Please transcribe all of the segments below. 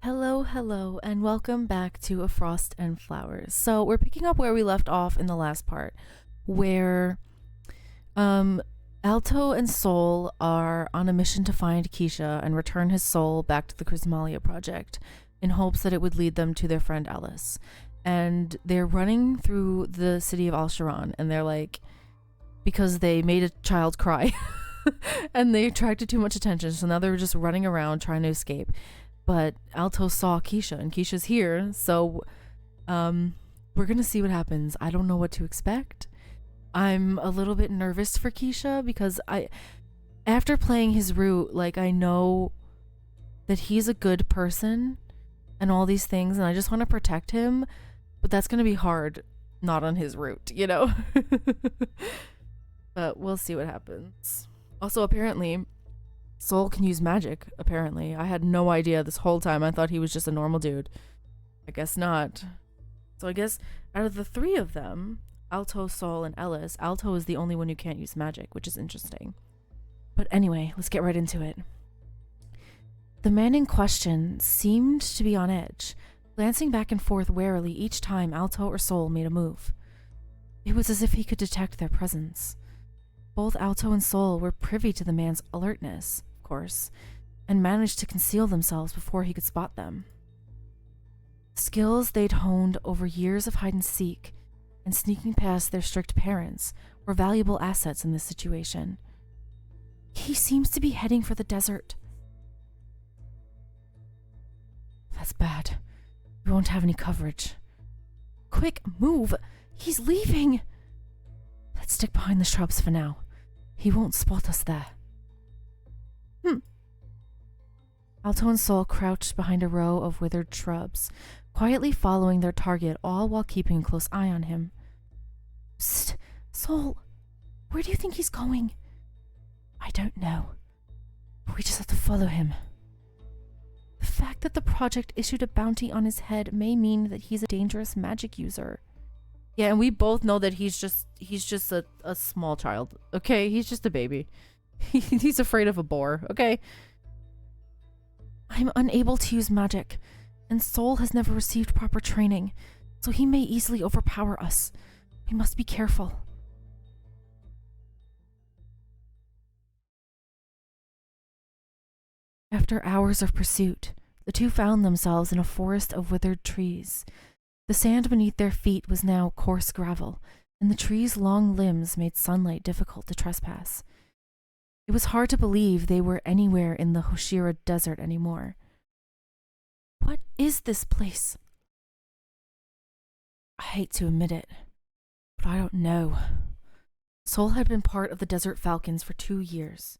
Hello, hello, and welcome back to A Frost and Flowers. So we're picking up where we left off in the last part, where Alto and Sol are on a mission to find Kisha and return his soul back to the Chrismalia project in hopes that it would lead them to their friend Alice. And they're running through the city of Al-Sharan, and they're like, because they made a child cry and they attracted too much attention, so now they're just running around trying to escape. But Alto saw Kisha, and Kisha's here, so we're gonna see what happens. I don't know what to expect. I'm a little bit nervous for Kisha because after playing his route, like, I know that he's a good person and all these things, and I just want to protect him, but that's gonna be hard not on his route, you know? But we'll see what happens. Also, apparently, Sol can use magic, apparently. I had no idea this whole time. I thought he was just a normal dude. I guess not. So I guess out of the three of them, Alto, Sol, and Ellis, Alto is the only one who can't use magic, which is interesting. But anyway, let's get right into it. The man in question seemed to be on edge, glancing back and forth warily each time Alto or Sol made a move. It was as if he could detect their presence. Both Alto and Sol were privy to the man's alertness, of course, and managed to conceal themselves before he could spot them. Skills they'd honed over years of hide-and-seek and sneaking past their strict parents were valuable assets in this situation. He seems to be heading for the desert. That's bad. We won't have any coverage. Quick, move! He's leaving! Let's stick behind the shrubs for now. He won't spot us there. Alto and Sol crouched behind a row of withered shrubs, quietly following their target, all while keeping a close eye on him. Psst! Sol! Where do you think he's going? I don't know. We just have to follow him. The fact that the project issued a bounty on his head may mean that he's a dangerous magic user. Yeah, and we both know that he's just a small child, okay? He's just a baby. He's afraid of a boar, okay? I'm unable to use magic, and Sol has never received proper training, so he may easily overpower us. We must be careful. After hours of pursuit, the two found themselves in a forest of withered trees. The sand beneath their feet was now coarse gravel, and the trees' long limbs made sunlight difficult to trespass. It was hard to believe they were anywhere in the Hoshira desert anymore. What is this place? I hate to admit it, but I don't know. Sol had been part of the Desert Falcons for 2 years,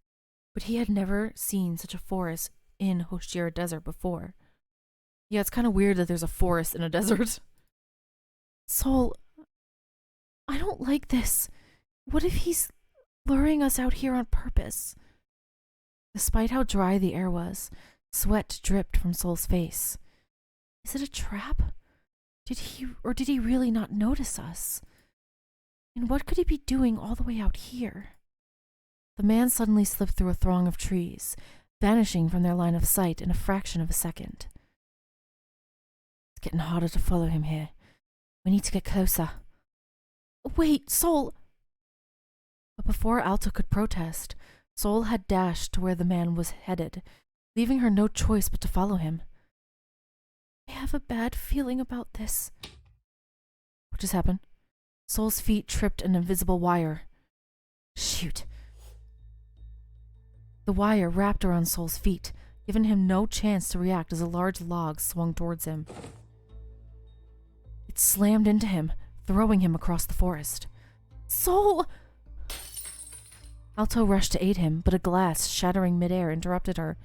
but he had never seen such a forest in Hoshira Desert before. Yeah, it's kind of weird that there's a forest in a desert. Sol, I don't like this. What if he's luring us out here on purpose? Despite how dry the air was, sweat dripped from Sol's face. Is it a trap? Did he really not notice us? And what could he be doing all the way out here? The man suddenly slipped through a throng of trees, vanishing from their line of sight in a fraction of a second. It's getting harder to follow him here. We need to get closer. Wait, Sol! But before Alto could protest, Sol had dashed to where the man was headed, leaving her no choice but to follow him. I have a bad feeling about this. What just happened? Sol's feet tripped an invisible wire. Shoot. The wire wrapped around Sol's feet, giving him no chance to react as a large log swung towards him. It slammed into him, throwing him across the forest. Sol! Alto rushed to aid him, but a glass shattering midair interrupted her,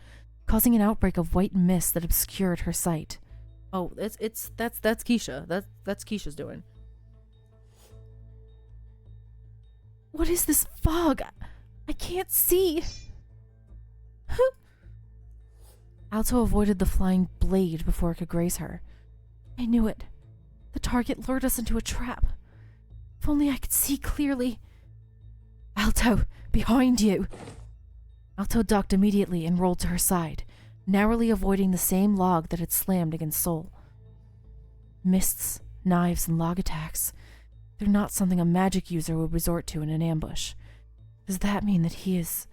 causing an outbreak of white mist that obscured her sight. Oh, that's Kisha. That's Kisha's doing. What is this fog? I can't see. Alto avoided the flying blade before it could graze her. I knew it. The target lured us into a trap. If only I could see clearly. Alto, behind you! Alto ducked immediately and rolled to her side, narrowly avoiding the same log that had slammed against Soul. Mists, knives, and log attacks. They're not something a magic user would resort to in an ambush. Does that mean that he is...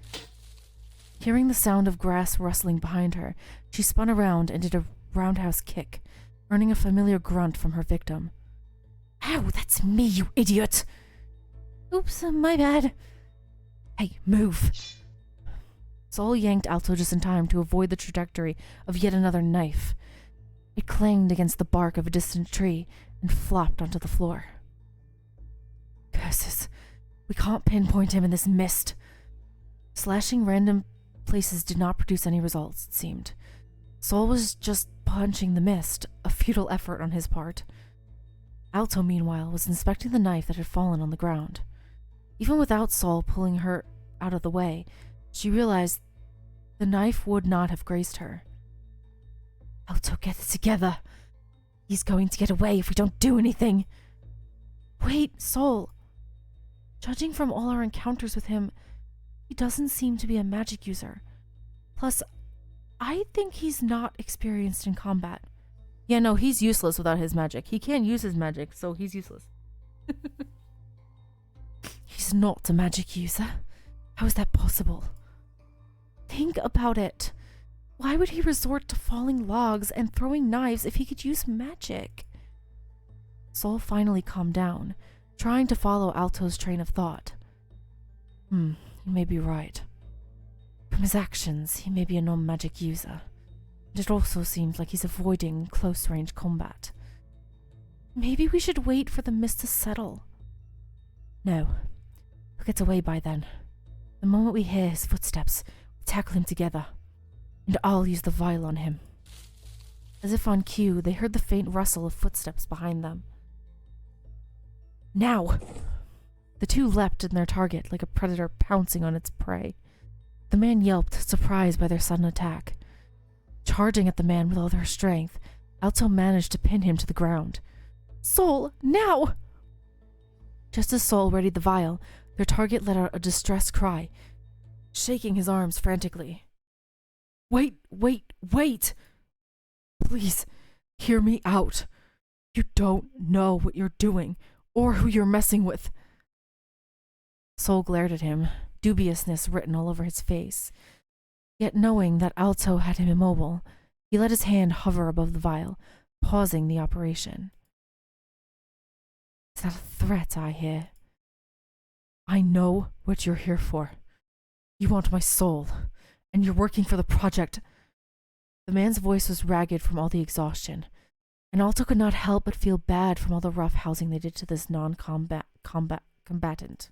Hearing the sound of grass rustling behind her, she spun around and did a roundhouse kick, earning a familiar grunt from her victim. Ow, that's me, you idiot! Oops, my bad. Hey, move. Soul yanked Alto just in time to avoid the trajectory of yet another knife. It clanged against the bark of a distant tree and flopped onto the floor. Curses. We can't pinpoint him in this mist. Slashing random places did not produce any results, it seemed. Soul was just punching the mist, a futile effort on his part. Alto, meanwhile, was inspecting the knife that had fallen on the ground. Even without Soul pulling her out of the way, she realized the knife would not have grazed her. Alto, get it together. He's going to get away if we don't do anything. Wait, Soul. Judging from all our encounters with him, he doesn't seem to be a magic user. Plus, I think he's not experienced in combat. Yeah, no, he's useless without his magic. He can't use his magic, so he's useless. He's not a magic user. How is that possible? Think about it. Why would he resort to falling logs and throwing knives if he could use magic? Soul finally calmed down, trying to follow Alto's train of thought. You may be right. From his actions, he may be a non-magic user. And it also seems like he's avoiding close-range combat. Maybe we should wait for the mist to settle. No. He'll get away by then. The moment we hear his footsteps, we tackle him together. And I'll use the vial on him. As if on cue, they heard the faint rustle of footsteps behind them. Now! The two leapt in their target like a predator pouncing on its prey. The man yelped, surprised by their sudden attack. Charging at the man with all their strength, Alto managed to pin him to the ground. Soul, now! Just as Soul readied the vial, their target let out a distressed cry, shaking his arms frantically. Wait! Please, hear me out. You don't know what you're doing, or who you're messing with. Soul glared at him, dubiousness written all over his face. Yet knowing that Alto had him immobile, he let his hand hover above the vial, pausing the operation. Is that a threat I hear? I know what you're here for. You want my soul, and you're working for the project. The man's voice was ragged from all the exhaustion, and Alto could not help but feel bad from all the rough housing they did to this non-combatant.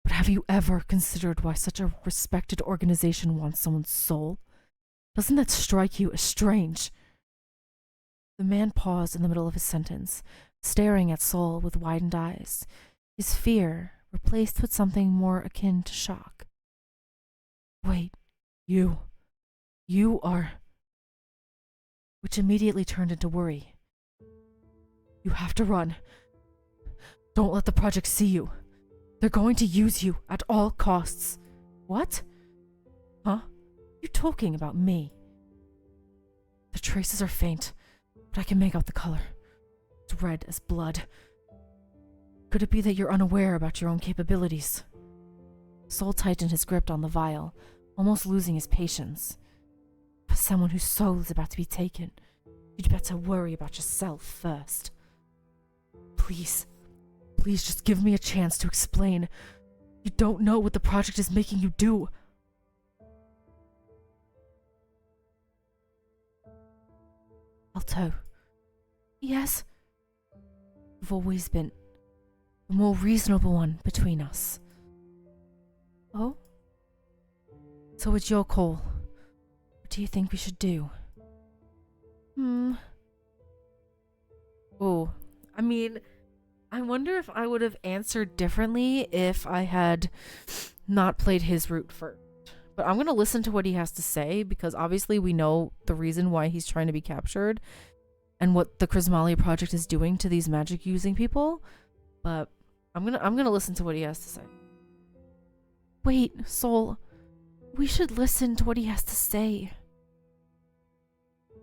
But have you ever considered why such a respected organization wants someone's soul? Doesn't that strike you as strange? The man paused in the middle of his sentence, staring at Soul with widened eyes, his fear replaced with something more akin to shock. Wait, you are... Which immediately turned into worry. You have to run. Don't let the project see you. They're going to use you at all costs. What? Huh? You talking about me? The traces are faint, but I can make out the color. It's red as blood. Could it be that you're unaware about your own capabilities? Soul tightened his grip on the vial, almost losing his patience. For someone whose soul is about to be taken, you'd better worry about yourself first. Please just give me a chance to explain. You don't know what the project is making you do. Alto. Yes? You've always been the more reasonable one between us. Oh? So it's your call. What do you think we should do? Oh, I mean, I wonder if I would have answered differently if I had not played his route first. But I'm going to listen to what he has to say, because obviously we know the reason why he's trying to be captured and what the Krismali project is doing to these magic using people. But I'm going to listen to what he has to say. Wait, Soul. We should listen to what he has to say.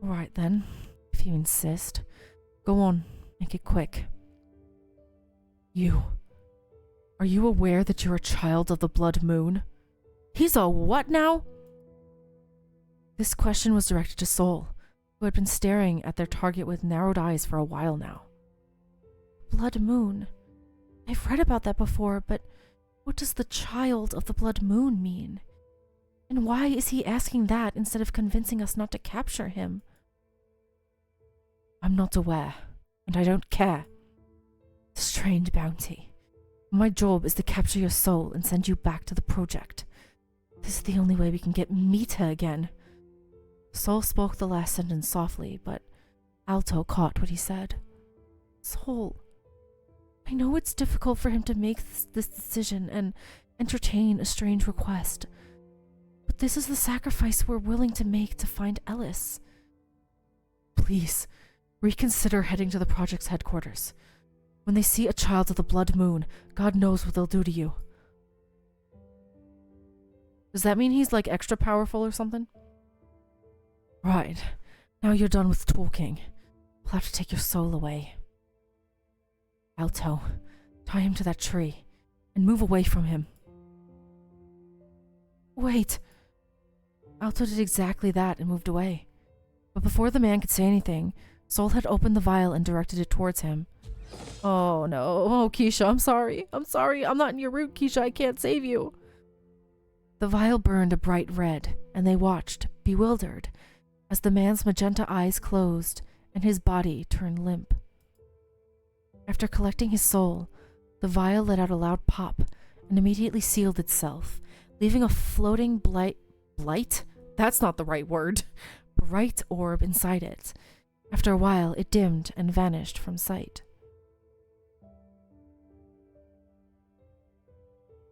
Alright then, if you insist. Go on, make it quick. Are you aware that you're a child of the blood moon? He's a what now? This question was directed to Sol, who had been staring at their target with narrowed eyes for a while now. Blood moon. I've read about that before, but what does the child of the blood moon mean? And why is he asking that instead of convincing us not to capture him? I'm not aware, and I don't care. It's a strange bounty. My job is to capture your soul and send you back to the project. This is the only way we can get Mita again. Sol spoke the last sentence softly, but Alto caught what he said. Sol, I know it's difficult for him to make this decision and entertain a strange request, but this is the sacrifice we're willing to make to find Ellis. Please, reconsider heading to the project's headquarters. When they see a child of the blood moon, God knows what they'll do to you. Does that mean he's like extra powerful or something? Right. Now you're done with talking. We'll have to take your soul away. Alto, tie him to that tree and move away from him. Wait. Alto did exactly that and moved away. But before the man could say anything, Sol had opened the vial and directed it towards him. Oh no. Oh, Kisha, I'm sorry. I'm not in your route, Kisha. I can't save you. The vial burned a bright red, and they watched, bewildered, as the man's magenta eyes closed and his body turned limp. After collecting his soul, the vial let out a loud pop and immediately sealed itself, leaving a floating blight? That's not the right word. Bright orb inside it. After a while, it dimmed and vanished from sight.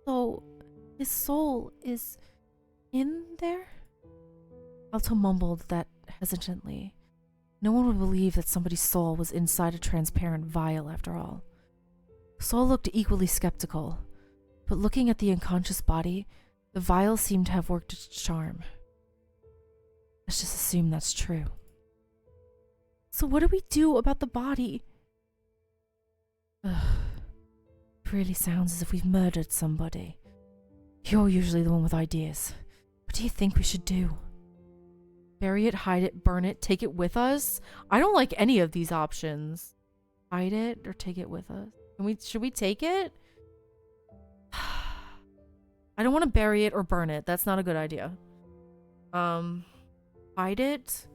So, his soul is in there? Alto mumbled that hesitantly. No one would believe that somebody's soul was inside a transparent vial after all. Sol looked equally skeptical, but looking at the unconscious body, the vial seemed to have worked its charm. Let's just assume that's true. So what do we do about the body? Ugh. It really sounds as if we've murdered somebody. You're usually the one with ideas. What do you think we should do? Bury it, hide it, burn it, take it with us? I don't like any of these options. Hide it or take it with us? Should we take it? I don't want to bury it or burn it. That's not a good idea. Hide it?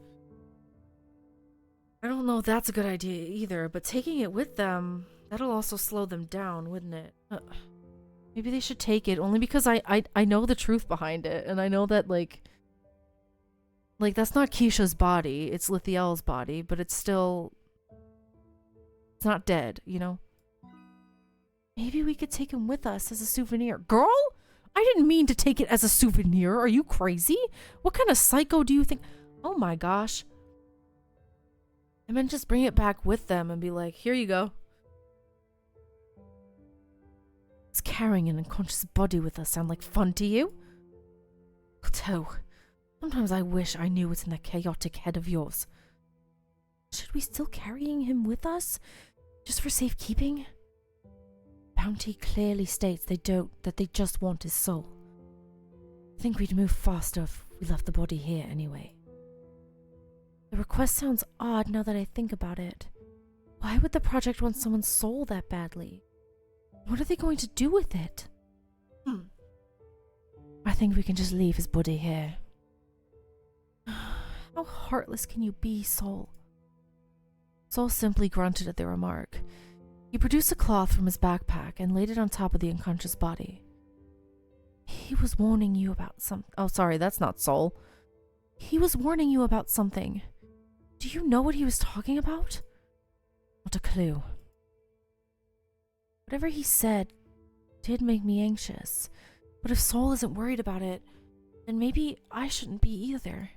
I don't know if that's a good idea either, but taking it with them, that'll also slow them down, wouldn't it? Maybe they should take it, only because I know the truth behind it, and I know that, like, that's not Kisha's body, it's Lithiel's body, but it's still... It's not dead, you know? Maybe we could take him with us as a souvenir. Girl? I didn't mean to take it as a souvenir. Are you crazy? What kind of psycho do you think? Oh my gosh. I meant just bring it back with them and be like, here you go. Does carrying an unconscious body with us sound like fun to you? Otto, sometimes I wish I knew what's in that chaotic head of yours. Should we still carrying him with us? Just for safekeeping? Bounty clearly states that they just want his soul. I think we'd move faster if we left the body here anyway. The request sounds odd now that I think about it. Why would the project want someone's soul that badly? What are they going to do with it? I think we can just leave his body here. How heartless can you be, Sol? Sol simply grunted at the remark. He produced a cloth from his backpack and laid it on top of the unconscious body. He was warning you about something. Oh, sorry, that's not Sol. He was warning you about something. Do you know what he was talking about? Not a clue. Whatever he said did make me anxious, but if Sol isn't worried about it, then maybe I shouldn't be either.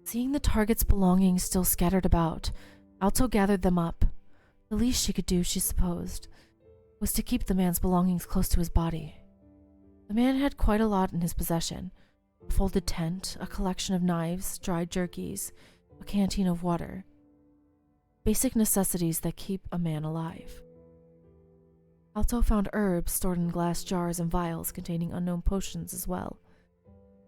Seeing the target's belongings still scattered about, Alto gathered them up. The least she could do, she supposed, was to keep the man's belongings close to his body. The man had quite a lot in his possession, A folded tent, a collection of knives, dried jerkies, a canteen of water. Basic necessities that keep a man alive. Alto found herbs stored in glass jars and vials containing unknown potions as well.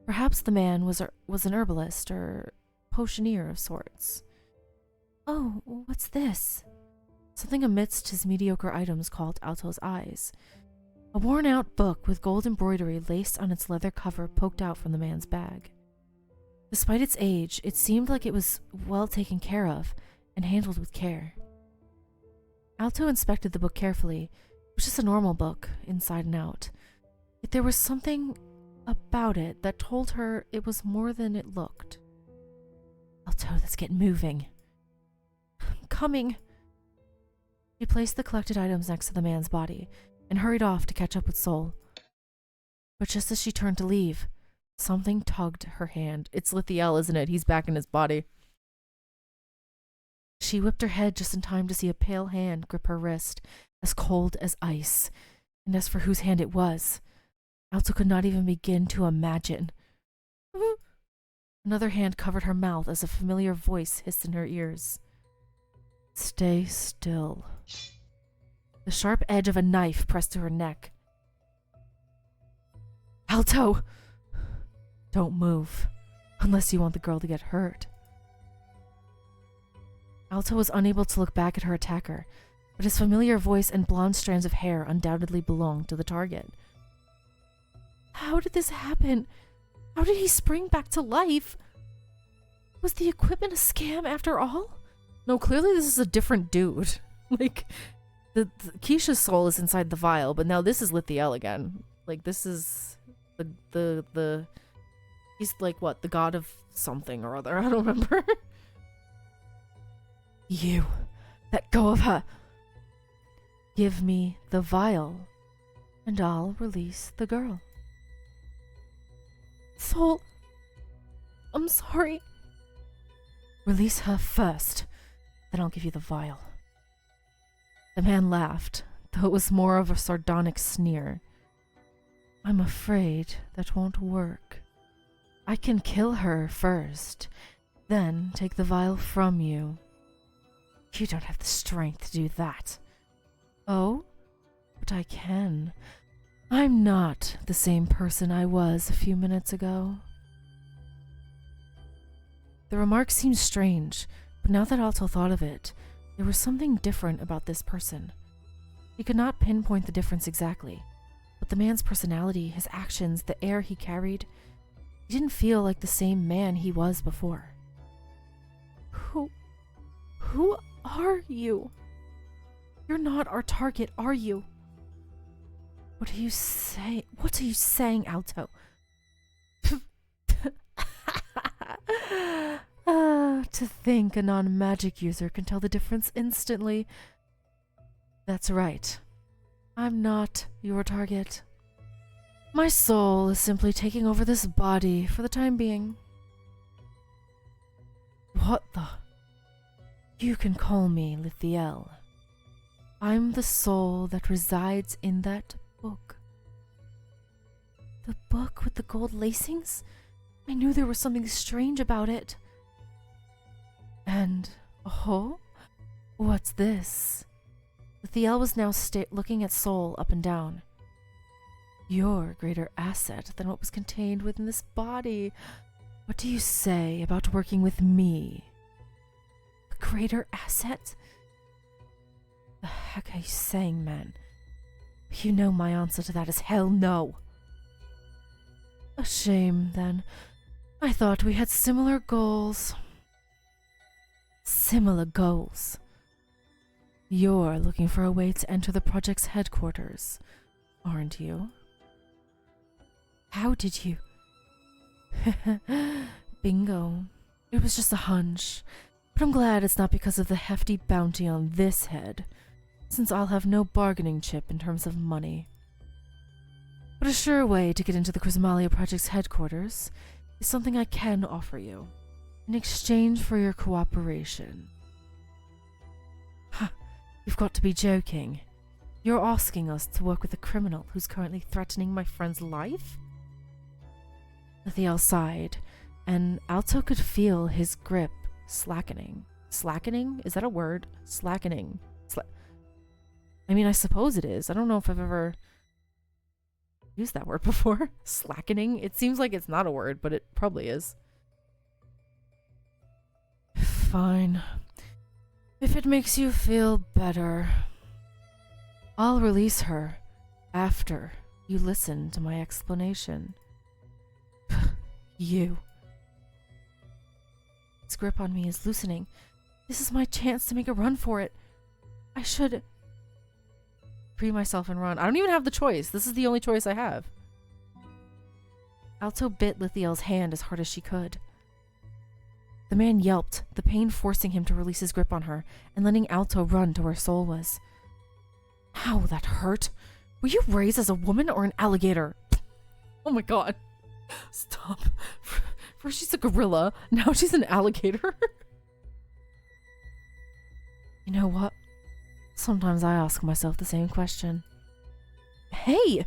Perhaps the man was an herbalist or potioneer of sorts. Oh, what's this? Something amidst his mediocre items caught Alto's eyes. A worn-out book with gold embroidery laced on its leather cover poked out from the man's bag. Despite its age, it seemed like it was well taken care of and handled with care. Alto inspected the book carefully. It was just a normal book, inside and out. Yet there was something about it that told her it was more than it looked. Alto, let's get moving. I'm coming. She placed the collected items next to the man's body and hurried off to catch up with Sol. But just as she turned to leave, something tugged her hand. It's Lithiel, isn't it? He's back in his body. She whipped her head just in time to see a pale hand grip her wrist, as cold as ice. And as for whose hand it was, Alto could not even begin to imagine. Another hand covered her mouth as a familiar voice hissed in her ears. Stay still. The sharp edge of a knife pressed to her neck. Alto! Don't move, unless you want the girl to get hurt. Alto was unable to look back at her attacker, but his familiar voice and blonde strands of hair undoubtedly belonged to the target. How did this happen? How did he spring back to life? Was the equipment a scam after all? No, clearly this is a different dude. Like, the Kisha's soul is inside the vial, but now this is Lithiel again. Like, this is the he's like, what, the god of something or other. I don't remember. You, let go of her. Give me the vial, and I'll release the girl. Sol, I'm sorry. Release her first, then I'll give you the vial. The man laughed, though it was more of a sardonic sneer. I'm afraid that won't work. I can kill her first, then take the vial from you. You don't have the strength to do that. Oh, but I can. I'm not the same person I was a few minutes ago. The remark seemed strange, but now that Alto thought of it, there was something different about this person. He could not pinpoint the difference exactly, but the man's personality, his actions, the air he carried, he didn't feel like the same man he was before. Who are you? You're not our target, are you? What are you saying? What are you saying, Alto? To think a non-magic user can tell the difference instantly. That's right. I'm not your target. My soul is simply taking over this body for the time being. What the? You can call me Lithiel. I'm the soul that resides in that book. The book with the gold lacings? I knew there was something strange about it. And, oh, what's this? Lithiel was now looking at Sol up and down. You're a greater asset than what was contained within this body. What do you say about working with me? A greater asset? The heck are you saying, man? You know my answer to that is hell no. A shame, then. I thought we had similar goals. Similar goals. You're looking for a way to enter the project's headquarters, aren't you? How did you? Bingo. It was just a hunch, but I'm glad it's not because of the hefty bounty on this head, since I'll have no bargaining chip in terms of money. But a sure way to get into the Chrysomalia Project's headquarters is something I can offer you, in exchange for your cooperation. Ha! You've got to be joking. You're asking us to work with a criminal who's currently threatening my friend's life? Lithiel sighed, and Alto could feel his grip slackening. Slackening? Is that a word? Slackening. I mean, I suppose it is. I don't know if I've ever used that word before. Slackening? It seems like it's not a word, but it probably is. Fine. If it makes you feel better, I'll release her after you listen to my explanation. You. His grip on me is loosening. This is my chance to make a run for it. I should free myself and run. I don't even have the choice. This is the only choice I have. Alto bit Lithiel's hand as hard as she could. The man yelped, the pain forcing him to release his grip on her and letting Alto run to where Soul was. Ow, that hurt. Were you raised as a woman or an alligator? Oh my god. Stop. First she's a gorilla, now she's an alligator. You know what? Sometimes I ask myself the same question. Hey!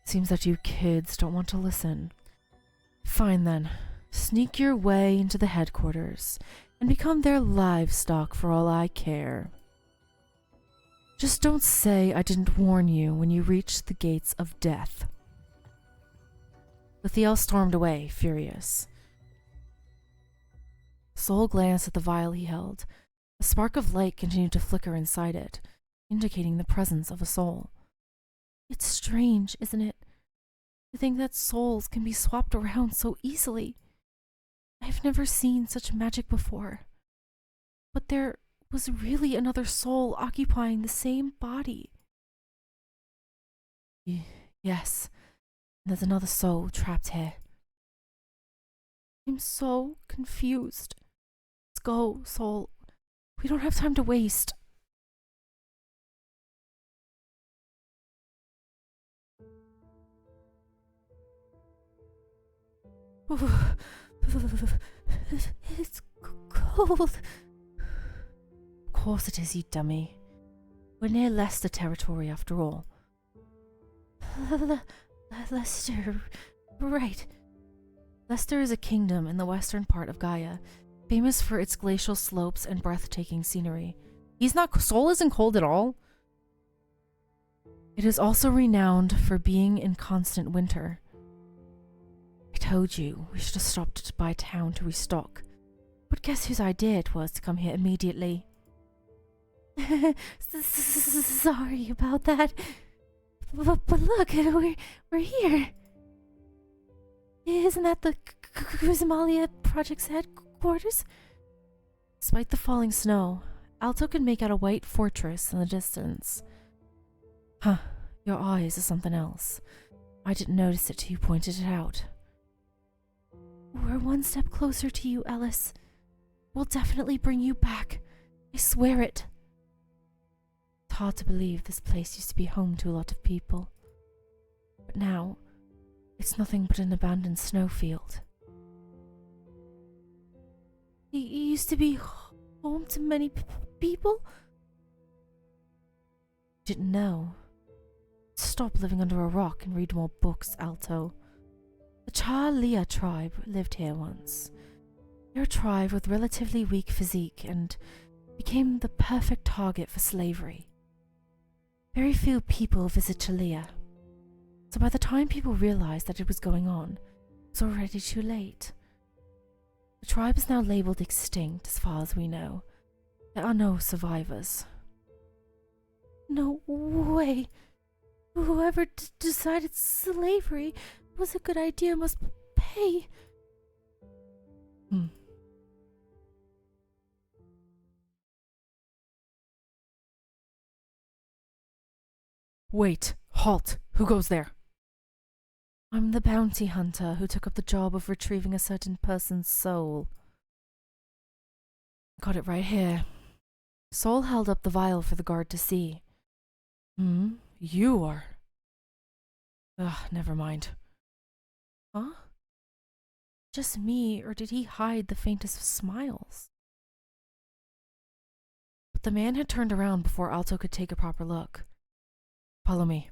Seems that you kids don't want to listen. Fine then. Sneak your way into the headquarters and become their livestock for all I care. Just don't say I didn't warn you when you reach the gates of death. Lithiel stormed away, furious. Soul glanced at the vial he held. A spark of light continued to flicker inside it, indicating the presence of a soul. It's strange, isn't it? To think that souls can be swapped around so easily. I've never seen such magic before. But there was really another soul occupying the same body. Yes, there's another soul trapped here. I'm so confused. Let's go, soul. We don't have time to waste. It's cold. Of course it is, you dummy. We're near Leicester territory after all. Leicester, right. Leicester is a kingdom in the western part of Gaia, famous for its glacial slopes and breathtaking scenery. Soul isn't cold at all. It is also renowned for being in constant winter. I told you we should have stopped by town to restock. But guess whose idea it was to come here immediately? Sorry about that. But look, we're here. Isn't that the Kuzamalia Project's headquarters? Despite the falling snow, Alto could make out a white fortress in the distance. Huh, your eyes are something else. I didn't notice it till you pointed it out. We're one step closer to you, Ellis. We'll definitely bring you back. I swear it. It's hard to believe this place used to be home to a lot of people. But now, it's nothing but an abandoned snowfield. It used to be home to many people? Didn't know. Stop living under a rock and read more books, Alto. The Charlia tribe lived here once. They're a tribe with relatively weak physique and became the perfect target for slavery. Very few people visit Charlia, so by the time people realized that it was going on, it was already too late. The tribe is now labeled extinct as far as we know. There are no survivors. No way. Whoever decided slavery was a good idea must pay. Wait, halt. Who goes there? I'm the bounty hunter who took up the job of retrieving a certain person's soul. Got it right here. Soul held up the vial for the guard to see. You are... Ugh, never mind. Huh? Just me, or did he hide the faintest of smiles? But the man had turned around before Alto could take a proper look. Follow me.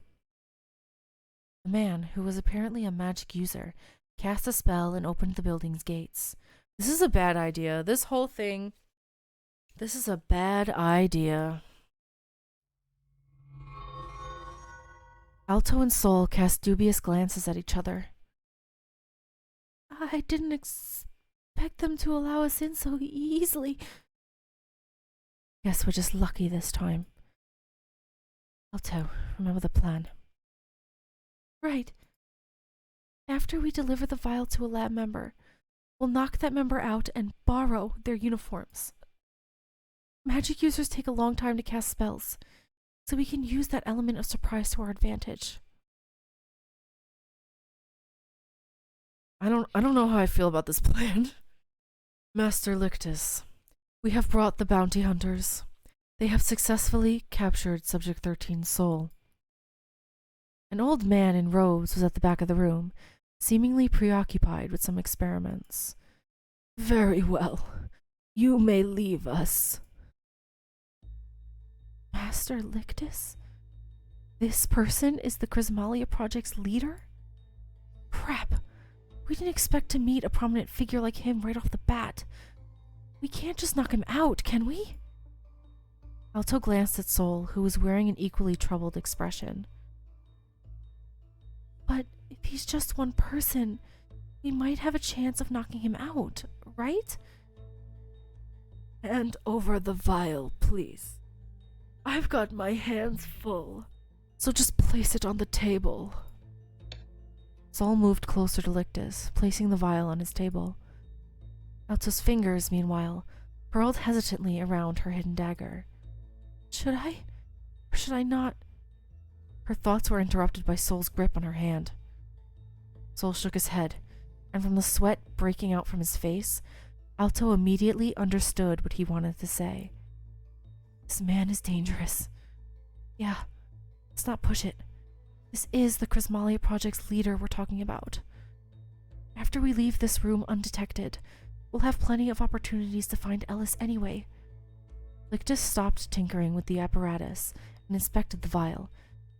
The man, who was apparently a magic user, cast a spell and opened the building's gates. This is a bad idea. This whole thing. This is a bad idea. Alto and Sol cast dubious glances at each other. I didn't expect them to allow us in so easily. Guess we're just lucky this time. Alto, remember the plan. Right. After we deliver the vial to a lab member, we'll knock that member out and borrow their uniforms. Magic users take a long time to cast spells, so we can use that element of surprise to our advantage. I don't know how I feel about this plan. Master Lictus, we have brought the bounty hunters. They have successfully captured Subject 13's soul. An old man in robes was at the back of the room, seemingly preoccupied with some experiments. Very well. You may leave us. Master Lictus? This person is the Chrysmalia Project's leader? Crap. We didn't expect to meet a prominent figure like him right off the bat. We can't just knock him out, can we? Alto glanced at Sol, who was wearing an equally troubled expression. But if he's just one person, we might have a chance of knocking him out, right? Hand over the vial, please. I've got my hands full, so just place it on the table. Sol moved closer to Lictus, placing the vial on his table. Alto's fingers, meanwhile, curled hesitantly around her hidden dagger. Should I? Or should I not? Her thoughts were interrupted by Sol's grip on her hand. Sol shook his head, and from the sweat breaking out from his face, Alto immediately understood what he wanted to say. This man is dangerous. Yeah, let's not push it. This is the Chrysmalia Project's leader we're talking about. After we leave this room undetected, we'll have plenty of opportunities to find Ellis anyway. Lictus stopped tinkering with the apparatus and inspected the vial,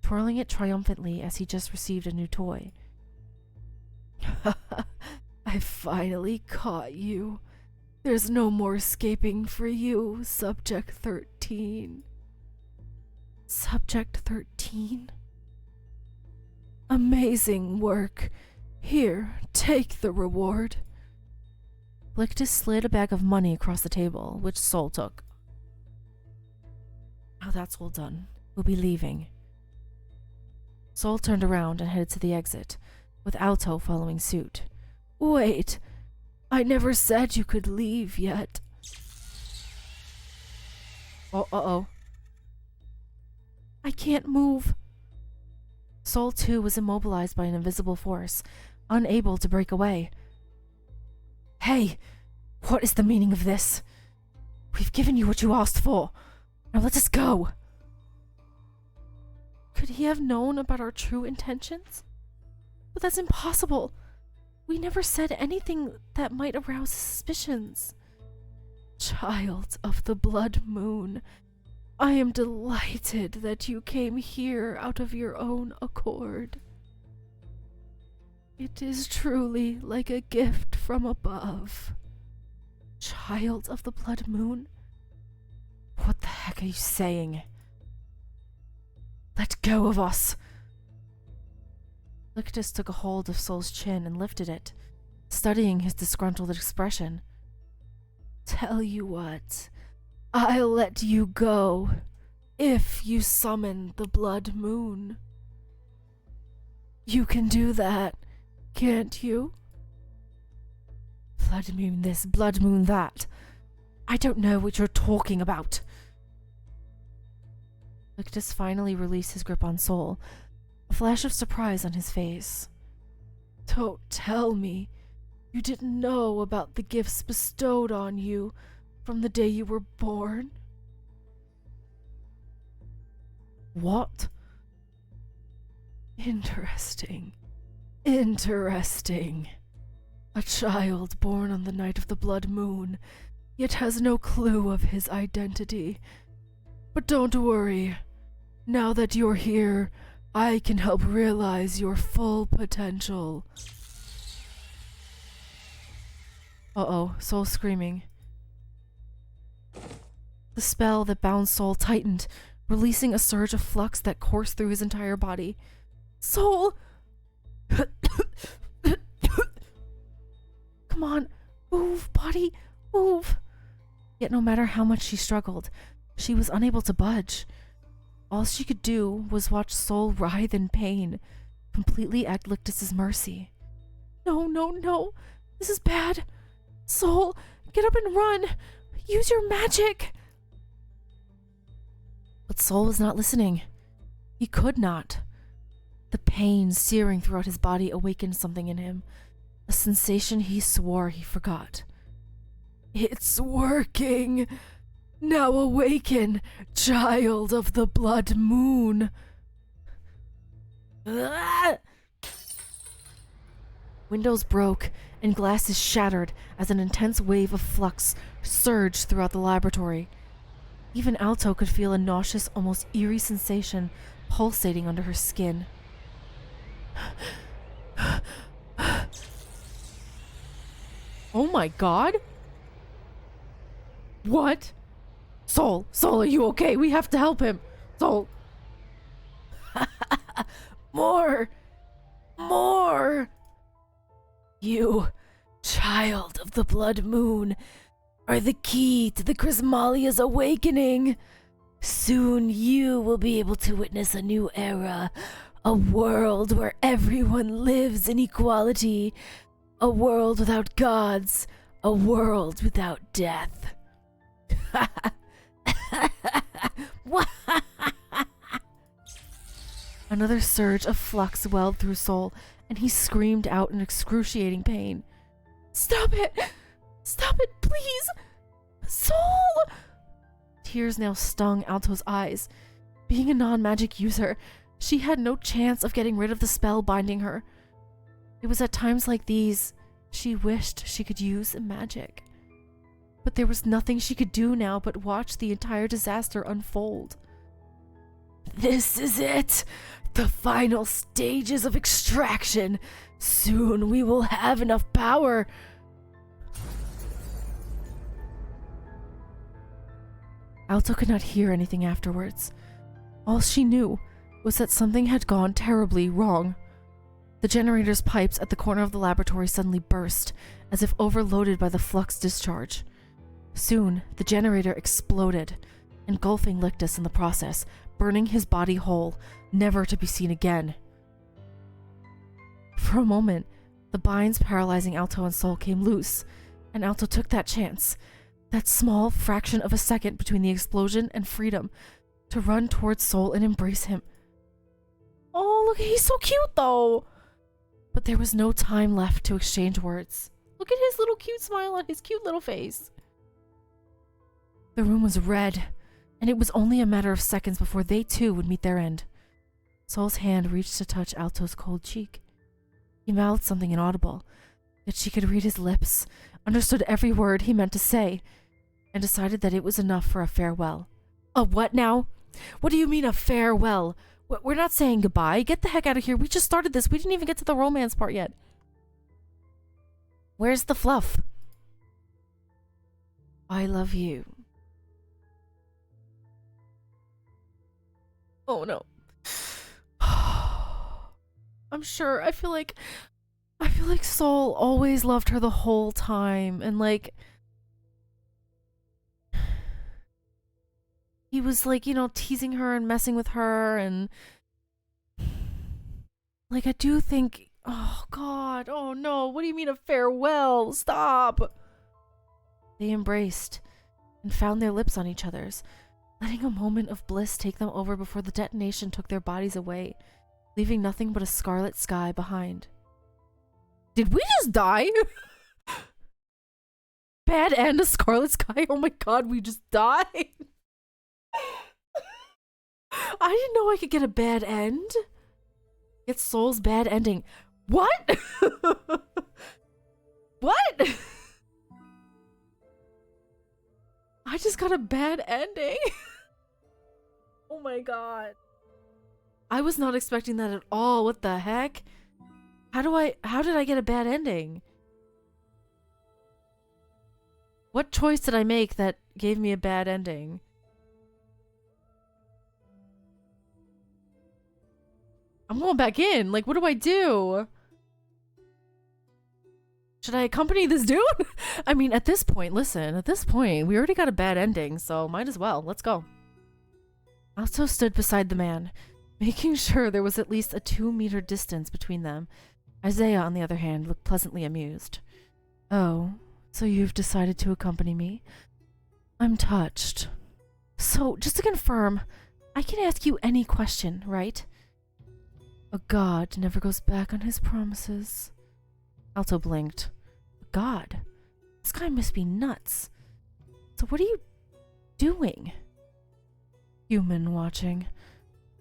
twirling it triumphantly as he just received a new toy. I finally caught you. There's no more escaping for you, Subject 13. Subject 13? Amazing work. Here, take the reward. Lictus slid a bag of money across the table, which Sol took. Now that's all done. We'll be leaving. Sol turned around and headed to the exit, with Alto following suit. Wait! I never said you could leave yet. Uh-oh. I can't move. Sol, too, was immobilized by an invisible force, unable to break away. Hey! What is the meaning of this? We've given you what you asked for. Now let us go. Could he have known about our true intentions? But that's impossible. We never said anything that might arouse suspicions. Child of the Blood Moon, I am delighted that you came here out of your own accord. It is truly like a gift from above. Child of the Blood Moon? What the heck are you saying? Let go of us! Lictus took a hold of Sol's chin and lifted it, studying his disgruntled expression. Tell you what, I'll let you go, if you summon the Blood Moon. You can do that, can't you? Blood Moon this, Blood Moon that. I don't know what you're talking about. Lictus finally released his grip on Sol, a flash of surprise on his face. Don't tell me you didn't know about the gifts bestowed on you from the day you were born? What? Interesting. Interesting. A child born on the night of the Blood Moon, yet has no clue of his identity. But don't worry. Now that you're here, I can help realize your full potential. Uh-oh, Soul screaming. The spell that bound Soul tightened, releasing a surge of flux that coursed through his entire body. Soul! Come on, move, body, move! Yet no matter how much she struggled, she was unable to budge. All she could do was watch Soul writhe in pain, completely at Lictus's mercy. No, no, no! This is bad! Soul, get up and run! Use your magic! But Soul was not listening. He could not. The pain searing throughout his body awakened something in him, a sensation he swore he forgot. It's working! Now awaken, child of the blood moon! Windows broke and glasses shattered as an intense wave of flux surged throughout the laboratory. Even Alto could feel a nauseous, almost eerie sensation pulsating under her skin. Oh my god! What? Soul, are you okay? We have to help him. Soul. More! You, child of the blood moon, are the key to the Chrismalia's awakening. Soon you will be able to witness a new era, a world where everyone lives in equality, a world without gods, a world without death. Another surge of flux welled through Soul, and he screamed out in excruciating pain. Stop it! Stop it, please! Soul! Tears now stung Alto's eyes. Being a non-magic user, she had no chance of getting rid of the spell binding her. It was at times like these she wished she could use magic. But there was nothing she could do now but watch the entire disaster unfold. This is it! The final stages of extraction! Soon we will have enough power! Alto could not hear anything afterwards. All she knew was that something had gone terribly wrong. The generator's pipes at the corner of the laboratory suddenly burst, as if overloaded by the flux discharge. Soon, the generator exploded, engulfing Lictus in the process, burning his body whole, never to be seen again. For a moment, the binds paralyzing Alto and Soul came loose, and Alto took that chance, that small fraction of a second between the explosion and freedom, to run towards Soul and embrace him. Oh, look, he's so cute though! But there was no time left to exchange words. Look at his little cute smile on his cute little face. The room was red, and it was only a matter of seconds before they too would meet their end. Soul's hand reached to touch Alto's cold cheek. He mouthed something inaudible, yet she could read his lips, understood every word he meant to say, and decided that it was enough for a farewell. A what now? What do you mean a farewell? We're not saying goodbye. Get the heck out of here. We just started this. We didn't even get to the romance part yet. Where's the fluff? I love you. Oh no. I'm sure. I feel like Soul always loved her the whole time, and like he was like, you know, teasing her and messing with her, and like I do think, oh god, oh no, what do you mean a farewell? Stop. They embraced and found their lips on each other's, letting a moment of bliss take them over before the detonation took their bodies away, leaving nothing but a scarlet sky behind. Did we just die? Bad end, a scarlet sky? Oh my god, we just died. I didn't know I could get a bad end. Get Soul's bad ending. What? What? I just got a bad ending. Oh my god. I was not expecting that at all. What the heck? How did I get a bad ending? What choice did I make that gave me a bad ending? I'm going back in. Like, what do I do? Should I accompany this dude? I mean, at this point, listen, at this point, we already got a bad ending, so might as well. Let's go. Alto stood beside the man, making sure there was at least a 2-meter distance between them. Isaiah, on the other hand, looked pleasantly amused. Oh, so you've decided to accompany me? I'm touched. So, just to confirm, I can ask you any question, right? A god never goes back on his promises. Alto blinked. A god? This guy must be nuts. So what are you doing? Human watching.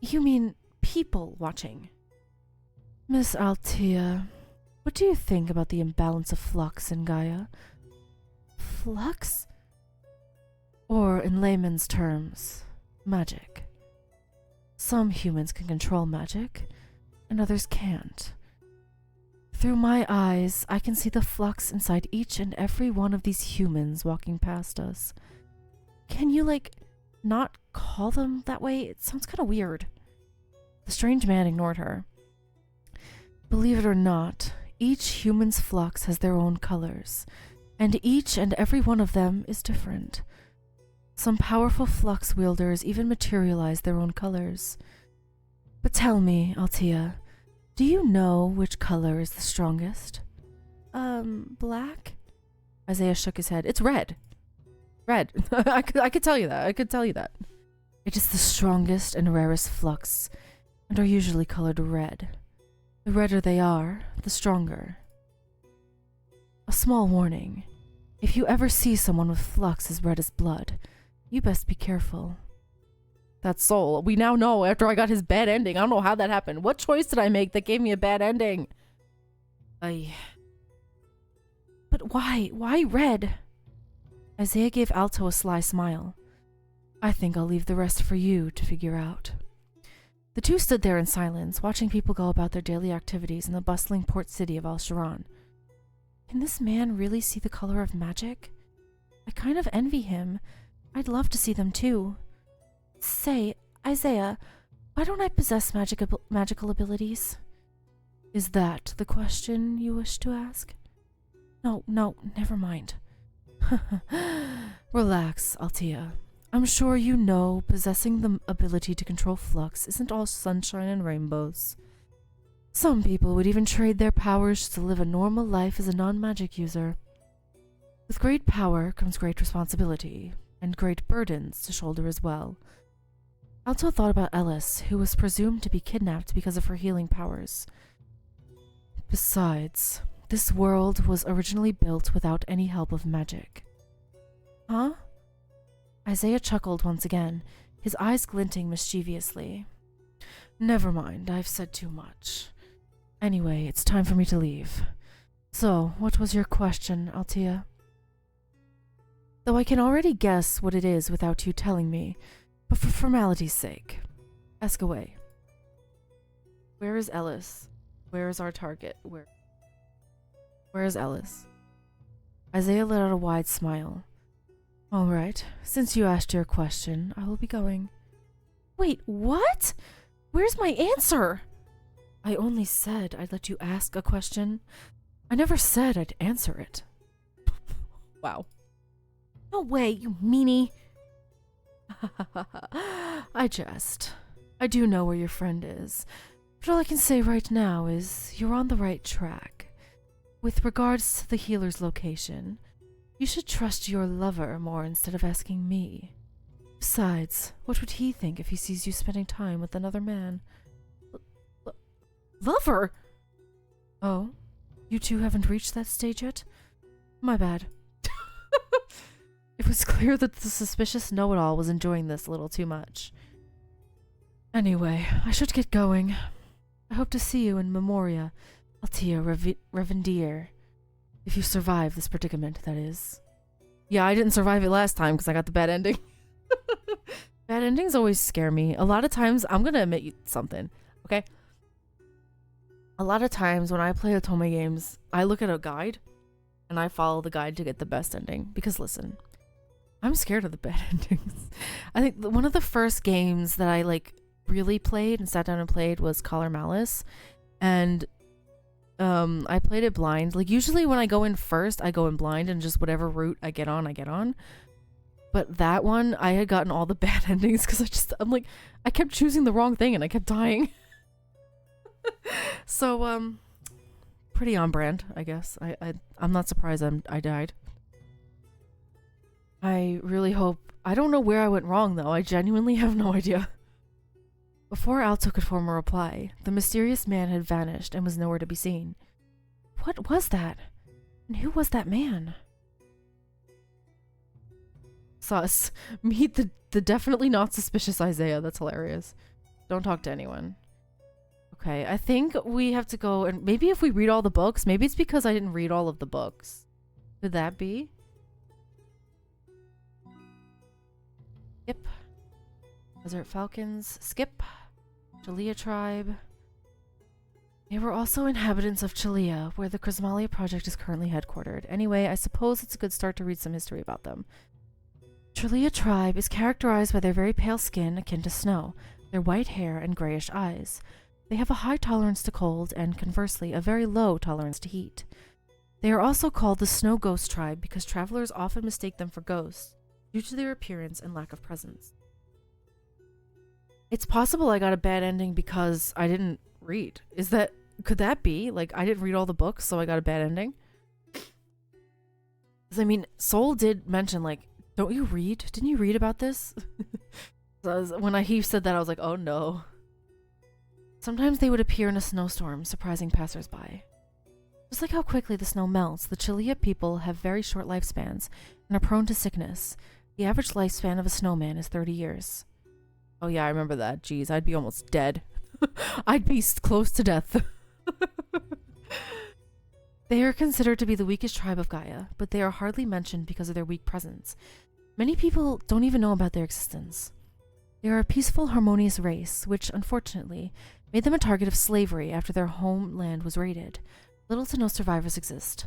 You mean people watching? Miss Altea, what do you think about the imbalance of flux in Gaia? Flux? Or, in layman's terms, magic. Some humans can control magic, and others can't. Through my eyes, I can see the flux inside each and every one of these humans walking past us. Can you, not call them that way? It sounds kind of weird. The strange man ignored her. Believe it or not, each human's flux has their own colors, and each and every one of them is different. Some powerful flux wielders even materialize their own colors. But tell me, Altea, do you know which color is the strongest? Black? Isaiah shook his head. It's red. Red. I could tell you that. I could tell you that. It is the strongest and rarest flux, and are usually colored red. The redder they are, the stronger. A small warning. If you ever see someone with flux as red as blood, you best be careful. That's Soul. We now know after I got his bad ending. I don't know how that happened. What choice did I make that gave me a bad ending? But why? Why red? Isaiah gave Alto a sly smile. I think I'll leave the rest for you to figure out. The two stood there in silence, watching people go about their daily activities in the bustling port city of Al-Sharan. Can this man really see the color of magic? I kind of envy him. I'd love to see them too. Say, Isaiah, why don't I possess magical abilities? Is that the question you wish to ask? No, never mind. Relax, Altea. I'm sure you know possessing the ability to control flux isn't all sunshine and rainbows. Some people would even trade their powers to live a normal life as a non-magic user. With great power comes great responsibility, and great burdens to shoulder as well. Alto thought about Ellis, who was presumed to be kidnapped because of her healing powers. Besides, this world was originally built without any help of magic. Huh? Isaiah chuckled once again, his eyes glinting mischievously. Never mind, I've said too much. Anyway, it's time for me to leave. So, what was your question, Altea? Though I can already guess what it is without you telling me, but for formality's sake, ask away. Where is Ellis? Where is our target? Where is Ellis? Isaiah let out a wide smile. All right, since you asked your question, I will be going. Wait, what? Where's my answer? I only said I'd let you ask a question. I never said I'd answer it. Wow. No way, you meanie. I jest. I do know where your friend is, but all I can say right now is you're on the right track. With regards to the healer's location, you should trust your lover more instead of asking me. Besides, what would he think if he sees you spending time with another man? Lover? Oh, you two haven't reached that stage yet? My bad. It was clear that the suspicious know-it-all was enjoying this a little too much. Anyway, I should get going. I hope to see you in Memoria, Altea Revendier. If you survive this predicament, that is. Yeah, I didn't survive it last time because I got the bad ending. Bad endings always scare me. A lot of times, I'm going to admit something. okay? A lot of times when I play Otome games, I look at a guide and I follow the guide to get the best ending. Because listen, I'm scared of the bad endings. I think one of the first games that I like really played and sat down and played was Collar Malice. And I played it blind. Like usually when I go in first, I go in blind and just whatever route I get on, I get on. But that one, I had gotten all the bad endings because I'm like, I kept choosing the wrong thing and I kept dying. So, pretty on brand, I guess. I'm not surprised I died. I really hope... I don't know where I went wrong, though. I genuinely have no idea. Before Alto could form a reply, the mysterious man had vanished and was nowhere to be seen. What was that? And who was that man? Sus. Meet the definitely not suspicious Isaiah. That's hilarious. Don't talk to anyone. Okay, I think we have to go, and maybe if we read all the books, maybe it's because I didn't read all of the books. Could that be? Skip. Desert Falcons. Skip. Chalea tribe. They were also inhabitants of Chalea, where the Chrismalia project is currently headquartered. Anyway, I suppose it's a good start to read some history about them. Chalea tribe is characterized by their very pale skin akin to snow, their white hair and grayish eyes. They have a high tolerance to cold and, conversely, a very low tolerance to heat. They are also called the Snow Ghost tribe because travelers often mistake them for ghosts due to their appearance and lack of presence. It's possible I got a bad ending because I didn't read. Could that be? Like, I didn't read all the books, so I got a bad ending? Because, I mean, Soul did mention, like, don't you read? Didn't you read about this? So when he said that, I was like, oh no. Sometimes they would appear in a snowstorm, surprising passersby. Just like how quickly the snow melts, the Chalea people have very short lifespans and are prone to sickness. The average lifespan of a snowman is 30 years. Oh yeah, I remember that. Jeez, I'd be almost dead. I'd be close to death. They are considered to be the weakest tribe of Gaia, but they are hardly mentioned because of their weak presence. Many people don't even know about their existence. They are a peaceful, harmonious race, which, unfortunately, made them a target of slavery after their homeland was raided. Little to no survivors exist.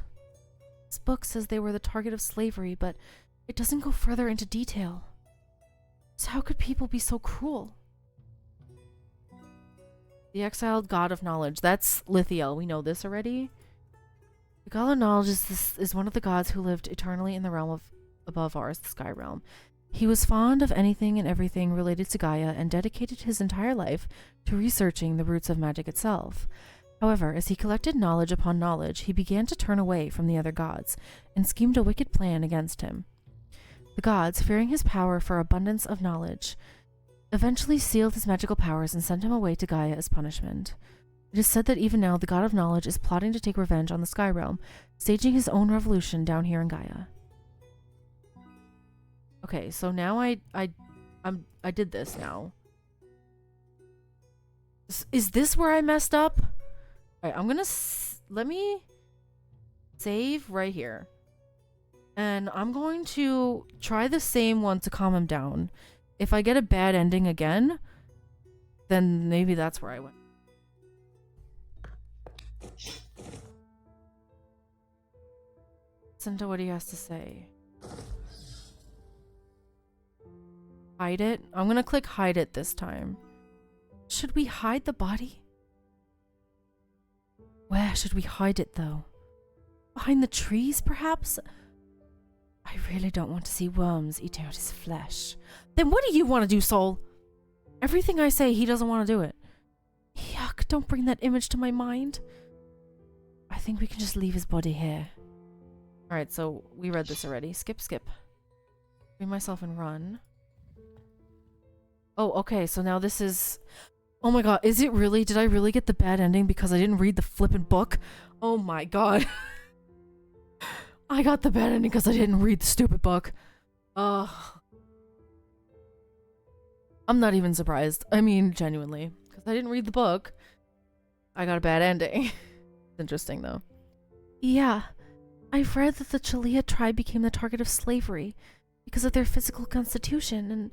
This book says they were the target of slavery, but it doesn't go further into detail. So how could people be so cruel? The exiled god of knowledge. That's Lithiel. We know this already. The god of knowledge is one of the gods who lived eternally in the realm above ours, the sky realm. He was fond of anything and everything related to Gaia and dedicated his entire life to researching the roots of magic itself. However, as he collected knowledge upon knowledge, he began to turn away from the other gods and schemed a wicked plan against him. The gods, fearing his power for abundance of knowledge, eventually sealed his magical powers and sent him away to Gaia as punishment. It is said that even now the god of knowledge is plotting to take revenge on the sky realm, staging his own revolution down here in Gaia. Okay, so now I did this now. Is this where I messed up? Alright, I'm gonna let me save right here. And I'm going to try the same one to calm him down. If I get a bad ending again, then maybe that's where I went. Listen to what he has to say. Hide it? I'm gonna click hide it this time. Should we hide the body? Where should we hide it though? Behind the trees, perhaps? I really don't want to see worms eating out his flesh. Then what do you want to do, Soul? Everything I say, he doesn't want to do it. Yuck, don't bring that image to my mind. I think we can just leave his body here. Alright, so we read this already. Skip. Free myself and run. Oh, okay, so now this is... Oh my god, is it really? Did I really get the bad ending because I didn't read the flippin' book? Oh my god. I got the bad ending because I didn't read the stupid book. I'm not even surprised. I mean, genuinely. Because I didn't read the book. I got a bad ending. It's interesting, though. Yeah. I've read that the Chalea tribe became the target of slavery because of their physical constitution, and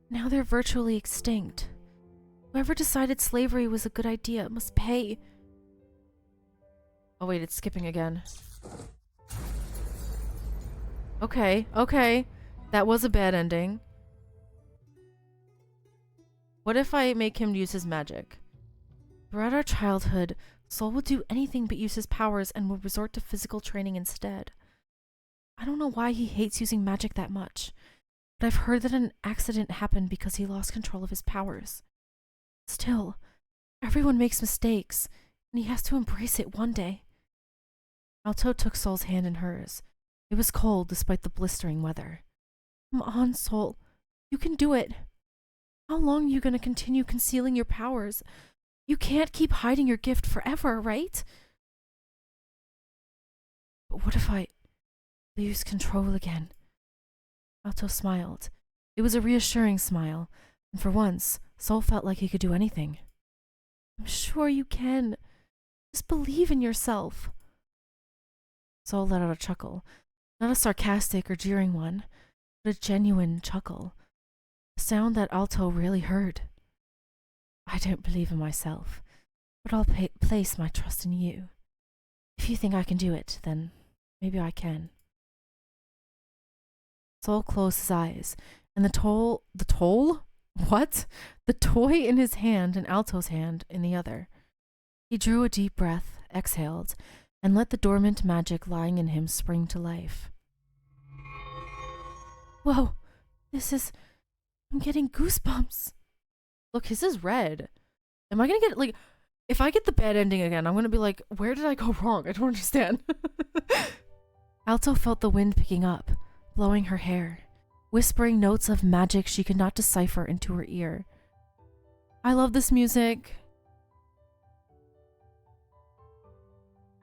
now they're virtually extinct. Whoever decided slavery was a good idea must pay. Oh wait, it's skipping again. Okay, okay. That was a bad ending. What if I make him use his magic? Throughout our childhood, Soul would do anything but use his powers and would resort to physical training instead. I don't know why he hates using magic that much, but I've heard that an accident happened because he lost control of his powers. Still, everyone makes mistakes, and he has to embrace it one day. Alto took Soul's hand in hers. It was cold despite the blistering weather. Come on, Soul. You can do it. How long are you going to continue concealing your powers? You can't keep hiding your gift forever, right? But what if I lose control again? Alto smiled. It was a reassuring smile, and for once, Soul felt like he could do anything. I'm sure you can. Just believe in yourself. Soul let out a chuckle. Not a sarcastic or jeering one, but a genuine chuckle. A sound that Alto rarely heard. I don't believe in myself, but I'll place my trust in you. If you think I can do it, then maybe I can. Soul closed his eyes, and the toll? What? The toy in his hand and Alto's hand in the other. He drew a deep breath, exhaled, and let the dormant magic lying in him spring to life. Whoa, I'm getting goosebumps. Look, his is red. Am I gonna get, like, if I get the bad ending again, I'm gonna be like, where did I go wrong? I don't understand. Alto felt the wind picking up, blowing her hair, whispering notes of magic she could not decipher into her ear. I love this music.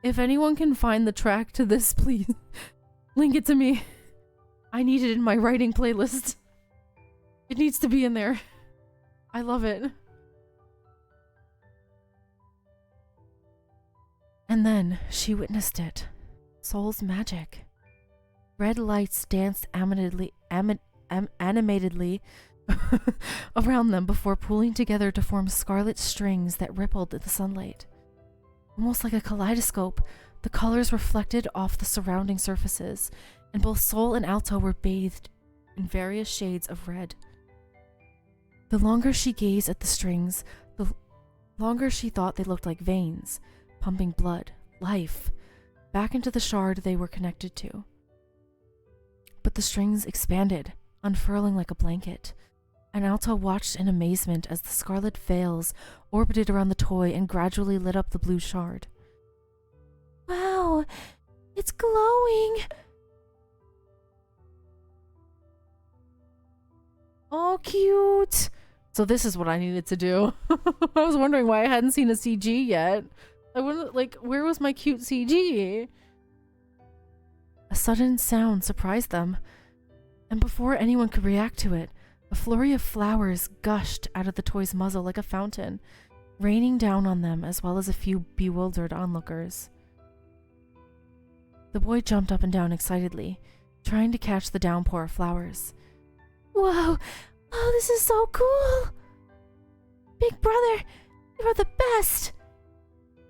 If anyone can find the track to this, please link it to me. I need it in my writing playlist. It needs to be in there. I love it. And then she witnessed it. Soul's magic. Red lights danced animatedly around them before pooling together to form scarlet strings that rippled in the sunlight. Almost like a kaleidoscope, the colors reflected off the surrounding surfaces, and both Soul and Alto were bathed in various shades of red. The longer she gazed at the strings, the longer she thought they looked like veins, pumping blood, life, back into the shard they were connected to. But the strings expanded, unfurling like a blanket, and Alto watched in amazement as the scarlet veils orbited around the toy and gradually lit up the blue shard. Wow, it's glowing! Oh, cute! So this is what I needed to do. I was wondering why I hadn't seen a CG yet. I wouldn't, like, where was my cute CG? A sudden sound surprised them, and before anyone could react to it, a flurry of flowers gushed out of the toy's muzzle like a fountain, raining down on them as well as a few bewildered onlookers. The boy jumped up and down excitedly, trying to catch the downpour of flowers. Whoa! Oh, this is so cool! Big brother, you're the best!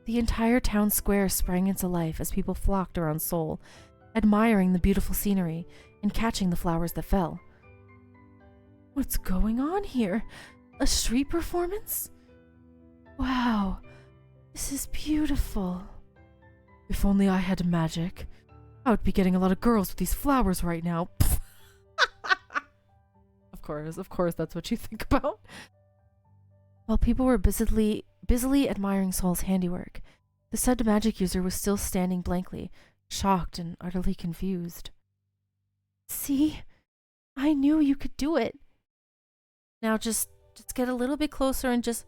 The entire town square sprang into life as people flocked around Soul, admiring the beautiful scenery and catching the flowers that fell. What's going on here? A street performance? Wow, this is beautiful. If only I had magic, I would be getting a lot of girls with these flowers right now. Of course, that's what you think about. While people were busily admiring Soul's handiwork, the said magic user was still standing blankly, shocked and utterly confused. See? I knew you could do it. Now just get a little bit closer and just...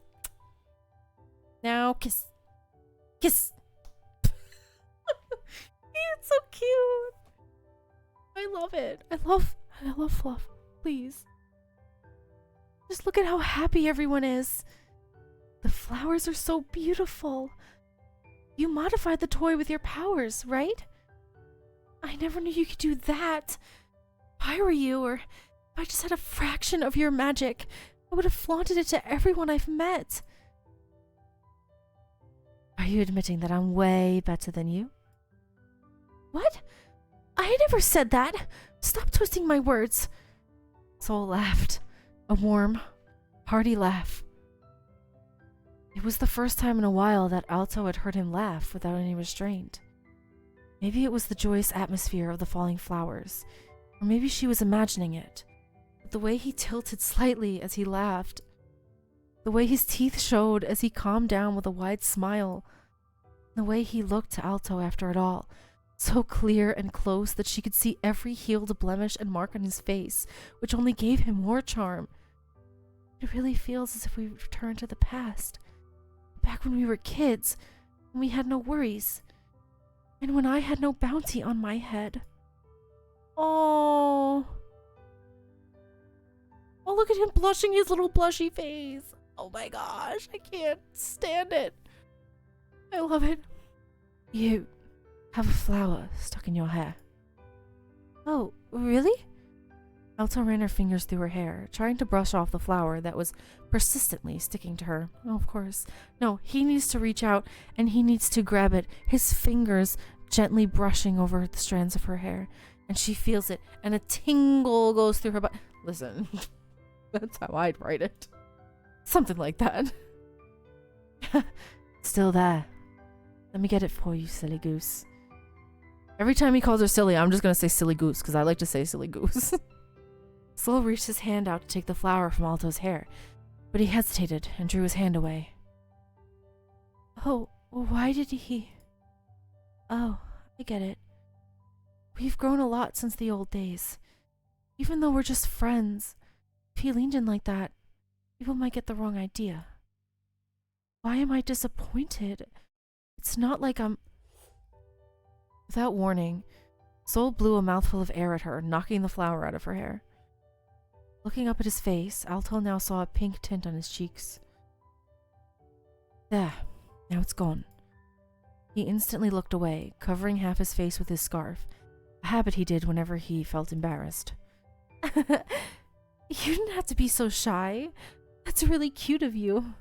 Now kiss. Kiss! It's so cute! I love it. I love fluff. Please. Just look at how happy everyone is. The flowers are so beautiful. You modified the toy with your powers, right? I never knew you could do that. If I were you, or if I just had a fraction of your magic, I would have flaunted it to everyone I've met. Are you admitting that I'm way better than you? What? I never said that. Stop twisting my words. Sol laughed. A warm, hearty laugh. It was the first time in a while that Alto had heard him laugh without any restraint. Maybe it was the joyous atmosphere of the falling flowers, or maybe she was imagining it. But the way he tilted slightly as he laughed, the way his teeth showed as he calmed down with a wide smile, the way he looked to Alto after it all, so clear and close that she could see every healed blemish and mark on his face, which only gave him more charm. It really feels as if we returned to the past, back when we were kids, when we had no worries, and when I had no bounty on my head. Oh, look at him blushing his little blushy face. Oh my gosh, I can't stand it. I love it. You have a flower stuck in your hair. Oh, really? Alto ran her fingers through her hair, trying to brush off the flower that was persistently sticking to her. Oh, of course. No, he needs to reach out and he needs to grab it, his fingers gently brushing over the strands of her hair. And she feels it, and a tingle goes through her body. Listen, that's how I'd write it. Something like that. Still there. Let me get it for you, silly goose. Every time he calls her silly, I'm just gonna say silly goose, because I like to say silly goose. Sol reached his hand out to take the flower from Alto's hair, but he hesitated and drew his hand away. Oh, why did he? Oh, I get it. We've grown a lot since the old days. Even though we're just friends, if he leaned in like that, people might get the wrong idea. Why am I disappointed? It's not like I'm... Without warning, Sol blew a mouthful of air at her, knocking the flower out of her hair. Looking up at his face, Alto now saw a pink tint on his cheeks. There, now it's gone. He instantly looked away, covering half his face with his scarf, a habit he did whenever he felt embarrassed. You didn't have to be so shy. That's really cute of you.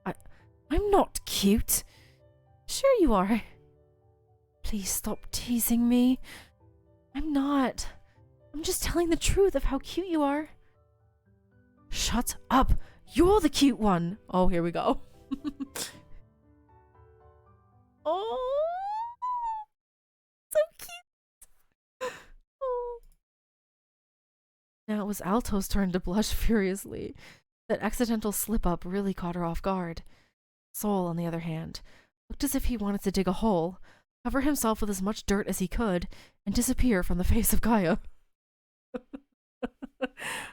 I'm not cute. Sure you are. Please stop teasing me. I'm not. I'm just telling the truth of how cute you are. Shut up. You're the cute one. Oh, here we go. Oh, so cute. Oh. Now it was Alto's turn to blush furiously. That accidental slip-up really caught her off guard. Sol, on the other hand, looked as if he wanted to dig a hole, cover himself with as much dirt as he could, and disappear from the face of Gaia.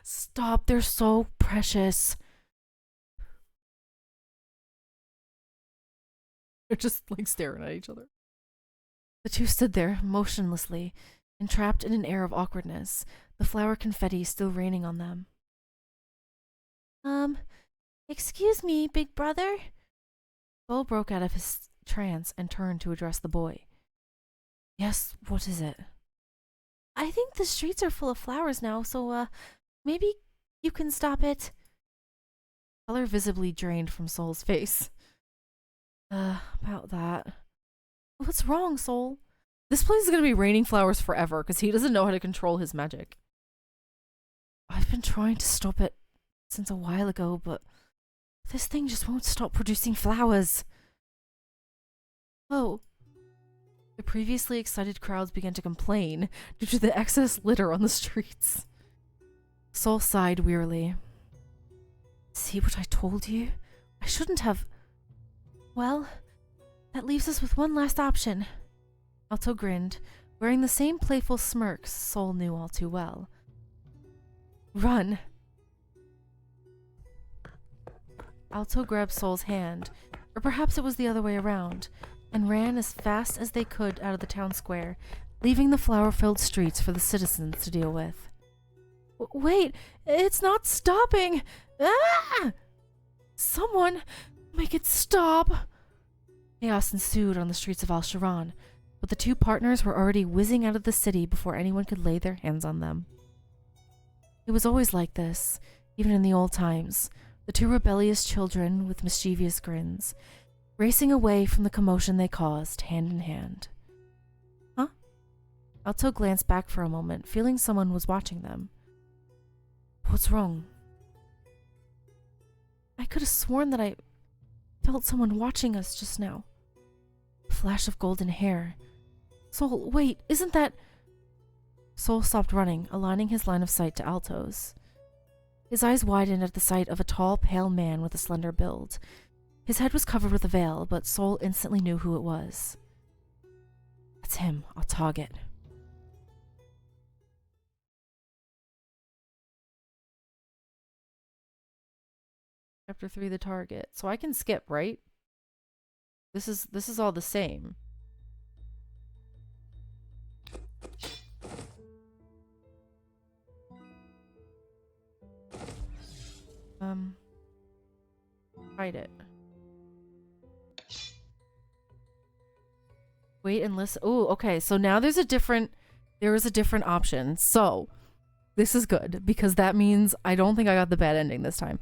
Stop, they're so precious. They're just like staring at each other. The two stood there, motionlessly, entrapped in an air of awkwardness, the flower confetti still raining on them. Excuse me, big brother? Sol broke out of his trance and turned to address the boy. Yes, what is it? I think the streets are full of flowers now, so, maybe you can stop it. Color visibly drained from Sol's face. About that. What's wrong, Sol? This place is gonna be raining flowers forever, because he doesn't know how to control his magic. I've been trying to stop it since a while ago, but this thing just won't stop producing flowers. Oh. The previously excited crowds began to complain due to the excess litter on the streets. Sol sighed wearily. See what I told you? I shouldn't have... Well, that leaves us with one last option. Alto grinned, wearing the same playful smirks Sol knew all too well. Run. Alto grabbed Sol's hand, or perhaps it was the other way around, and ran as fast as they could out of the town square, leaving the flower-filled streets for the citizens to deal with. Wait, it's not stopping! Ah! Someone make it stop! Chaos ensued on the streets of Al-Sharan, but the two partners were already whizzing out of the city before anyone could lay their hands on them. It was always like this. even in the old times, the two rebellious children with mischievous grins, racing away from the commotion they caused, hand in hand. Huh? Alto glanced back for a moment, feeling someone was watching them. What's wrong? I could have sworn that I felt someone watching us just now. A flash of golden hair. Soul, wait, isn't that... Soul stopped running, aligning his line of sight to Alto's. His eyes widened at the sight of a tall, pale man with a slender build. His head was covered with a veil, but Soul instantly knew who it was. That's him. I'll target. Chapter 3, the target. So I can skip, right? This is all the same. Hide it. Wait and listen. Oh, okay. So now there is a different option. So this is good because that means I don't think I got the bad ending this time.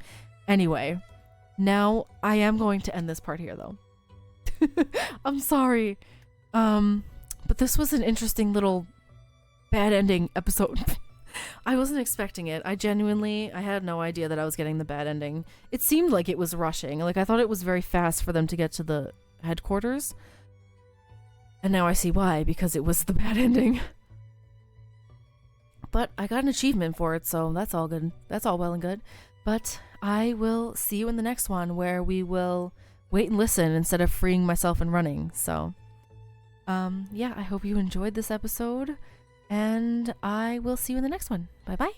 Anyway, now I am going to end this part here though. I'm sorry. But this was an interesting little bad ending episode. I wasn't expecting it. I had no idea that I was getting the bad ending. It seemed like it was rushing. Like, I thought it was very fast for them to get to the headquarters. And now I see why, because it was the bad ending. But I got an achievement for it, so that's all good. That's all well and good. But I will see you in the next one, where we will wait and listen instead of freeing myself and running. So, yeah, I hope you enjoyed this episode. And I will see you in the next one. Bye-bye.